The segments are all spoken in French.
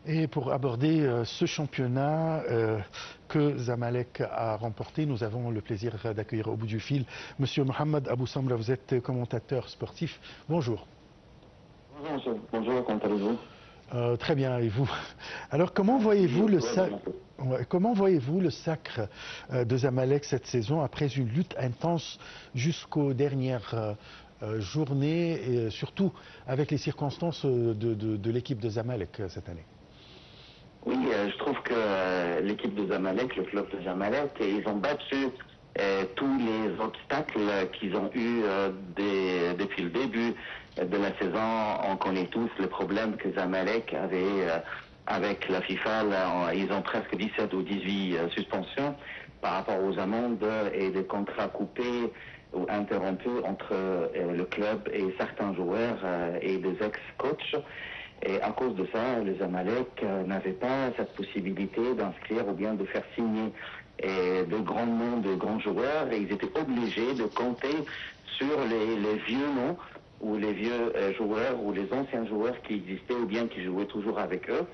Et pour aborder ce championnat que Zamalek a remporté, nous avons le plaisir d'accueillir au bout du fil Monsieur Mohamed Abou Samra. Vous êtes commentateur sportif. Bonjour. Bonjour monsieur. Bonjour, comment allez-vous? Très bien, et vous? Alors comment voyez-vous le sacre de Zamalek cette saison après une lutte intense jusqu'aux dernières journées et surtout avec les circonstances de l'équipe de Zamalek cette année? Oui, je trouve que l'équipe de Zamalek, le club de Zamalek, ils ont battu tous les obstacles qu'ils ont eus depuis le début de la saison. On connaît tous le problème que Zamalek avait avec la FIFA. Là, ils ont presque 17 ou 18 suspensions par rapport aux amendes et des contrats coupés ou interrompus entre le club et certains joueurs et des ex-coachs. Et à cause de ça, les Zamalek n'avaient pas cette possibilité d'inscrire ou bien de faire signer de grands noms, de grands joueurs, et ils étaient obligés de compter sur les vieux noms ou les vieux joueurs ou les anciens joueurs qui existaient ou bien qui jouaient toujours avec eux.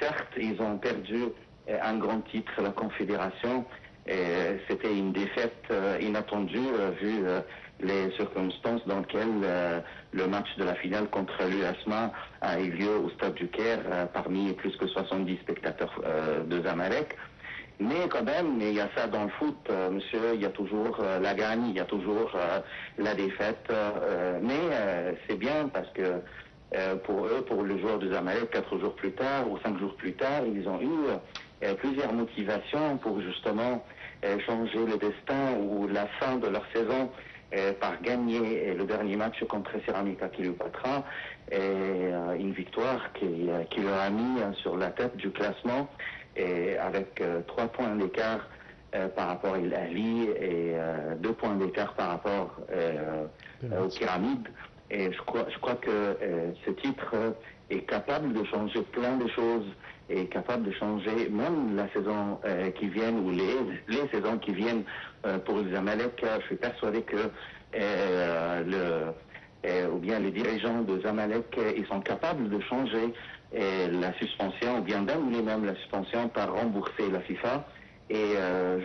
Certes, ils ont perdu un grand titre, la Confédération. C'était une défaite inattendue vu les circonstances dans lesquelles le match de la finale contre l'USMA a eu lieu au stade du Caire parmi plus que 70 spectateurs de Zamalek. Mais quand même, il y a ça dans le foot, monsieur, il y a toujours la gagne, il y a toujours la défaite. Mais c'est bien parce que pour eux, pour le joueur de Zamalek, 4 jours plus tard ou 5 jours plus tard, ils ont eu plusieurs motivations pour justement changer le destin ou la fin de leur saison par gagner le dernier match contre Ceramica Cléopâtra, une victoire qui leur a mis sur la tête du classement et avec 3 points d'écart par rapport à l'Ali et 2 points d'écart par rapport aux Pyramides. Et je crois que ce titre est capable de changer plein de choses, est capable de changer même la saison qui vient ou les saisons qui viennent pour les Zamalek. Je suis persuadé que ou bien les dirigeants de Zamalek, ils sont capables de changer la suspension ou bien d'annuler même la suspension par rembourser la FIFA. Et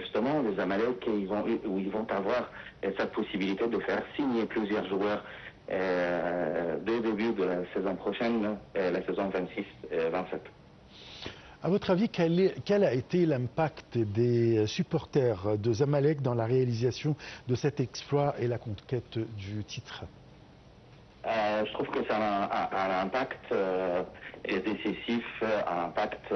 justement, les Zamalek, ils vont avoir cette possibilité de faire signer plusieurs joueurs dès le début de la saison prochaine, la saison 26-27. À votre avis, quel a été l'impact des supporters de Zamalek dans la réalisation de cet exploit et la conquête du titre? Je trouve que ça a un impact décisif, un impact,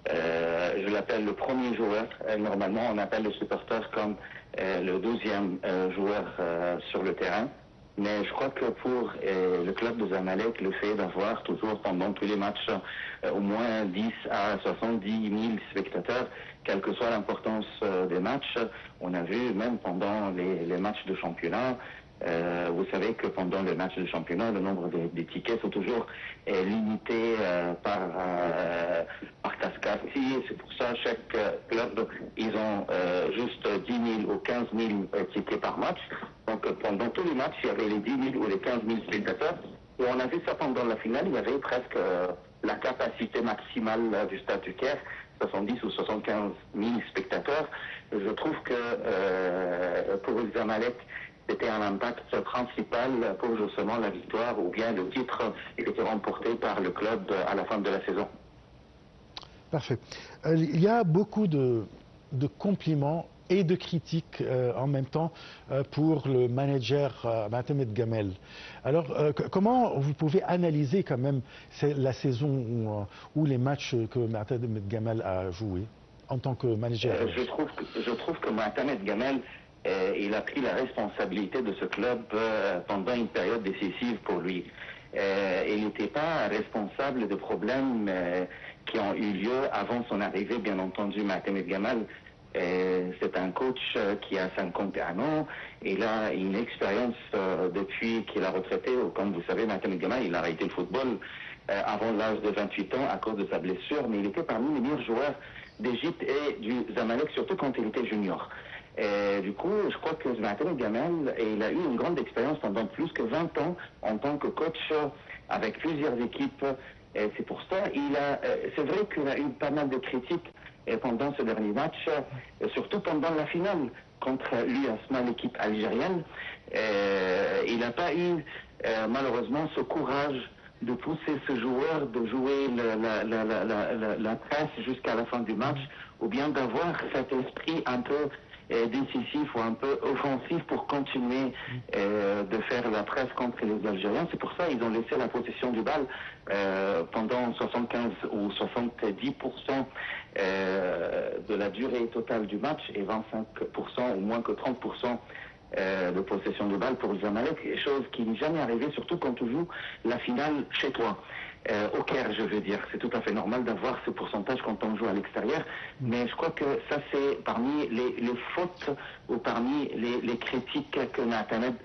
je l'appelle le premier joueur. Normalement, on appelle le supporter comme le 12e joueur sur le terrain. Mais je crois que pour le club de Zamalek, le fait d'avoir toujours pendant tous les matchs au moins 10 à 70 000 spectateurs, quelle que soit l'importance des matchs, on a vu même pendant les matchs de championnat, vous savez que pendant les matchs de championnat, le nombre des tickets sont toujours limité par cascati. C'est pour ça chaque club, ils ont juste 10 000 ou 15 000 tickets par match. Donc pendant tous les matchs, il y avait les 10 000 ou les 15 000 spectateurs. Et on a vu ça pendant la finale, il y avait presque la capacité maximale du stade du Caire, 70 ou 75 000 spectateurs. Je trouve que pour les Zamalek, c'était un impact principal pour justement la victoire ou bien le titre qui était remporté par le club à la fin de la saison. Parfait. Il y a beaucoup de compliments et de critiques en même temps pour le manager Mohamed Gamel. Alors, comment vous pouvez analyser quand même la saison ou les matchs que Mohamed Gamel a joué en tant que manager? Je trouve que Mohamed Gamel il a pris la responsabilité de ce club pendant une période décisive pour lui. Il n'était pas responsable de problèmes qui ont eu lieu avant son arrivée, bien entendu. Mohamed Gamel, c'est un coach qui a 51 ans. Il a une expérience depuis qu'il a retraité. Comme vous savez, Mohamed Gamel, il a arrêté le football avant l'âge de 28 ans à cause de sa blessure, mais il était parmi les meilleurs joueurs d'Égypte et du Zamalek, surtout quand il était junior. Et du coup, je crois que Maatem Gamel, il a eu une grande expérience pendant plus que 20 ans en tant que coach avec plusieurs équipes. Et c'est pour ça, c'est vrai qu'il a eu pas mal de critiques pendant ce dernier match, surtout pendant la finale contre l'USMA, l'équipe algérienne. Il n'a pas eu malheureusement ce courage de pousser ce joueur, de jouer la presse jusqu'à la fin du match, ou bien d'avoir cet esprit un peu décisif ou un peu offensif pour continuer de faire la presse contre les Algériens. C'est pour ça qu'ils ont laissé la possession du bal pendant 75 ou 70% de la durée totale du match et 25% ou moins que 30% de possession de balle pour le Zamalek, chose qui n'est jamais arrivée, surtout quand tu joues la finale chez toi. Au Caire, je veux dire, c'est tout à fait normal d'avoir ce pourcentage quand on joue à l'extérieur, mais je crois que ça c'est parmi les fautes ou parmi les critiques que Naatamed.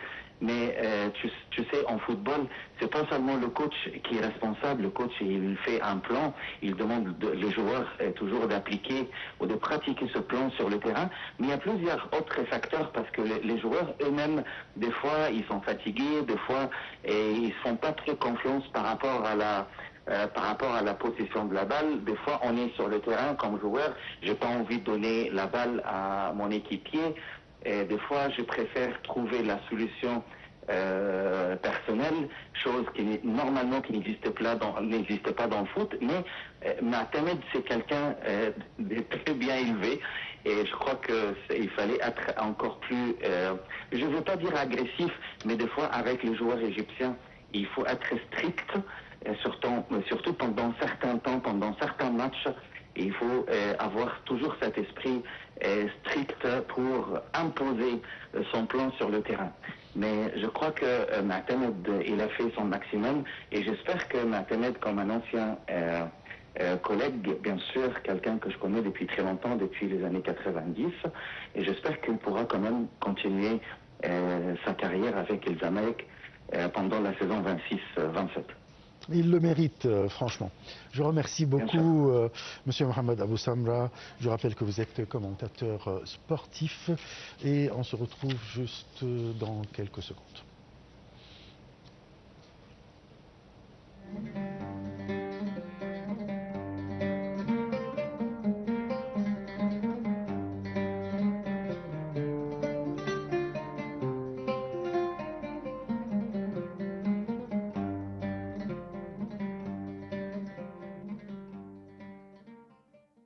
Mais tu sais, en football, c'est pas seulement le coach qui est responsable. Le coach, il fait un plan, il demande les joueurs toujours d'appliquer ou de pratiquer ce plan sur le terrain. Mais il y a plusieurs autres facteurs parce que les joueurs eux-mêmes, des fois, ils sont fatigués, des fois, et ils font pas très confiance par rapport à la possession de la balle. Des fois, on est sur le terrain comme joueur, j'ai pas envie de donner la balle à mon équipier. Et des fois, je préfère trouver la solution personnelle, chose qui normalement qui n'existe pas dans le foot. Mais Maatamed, c'est quelqu'un de très bien élevé. Et je crois qu'il fallait être encore plus, je ne veux pas dire agressif, mais des fois avec les joueurs égyptiens, il faut être strict, surtout pendant certains temps, pendant certains matchs. Il faut avoir toujours cet esprit strict pour imposer son plan sur le terrain. Mais je crois que Maatamed, il a fait son maximum et j'espère que Maatamed, comme un ancien collègue, bien sûr, quelqu'un que je connais depuis très longtemps, depuis les années 90, et j'espère qu'il pourra quand même continuer sa carrière avec El Zamalek pendant la saison 26-27. Il le mérite, franchement. Je remercie beaucoup Monsieur Mohamed Abou Samra. Je rappelle que vous êtes commentateur sportif et on se retrouve juste dans quelques secondes.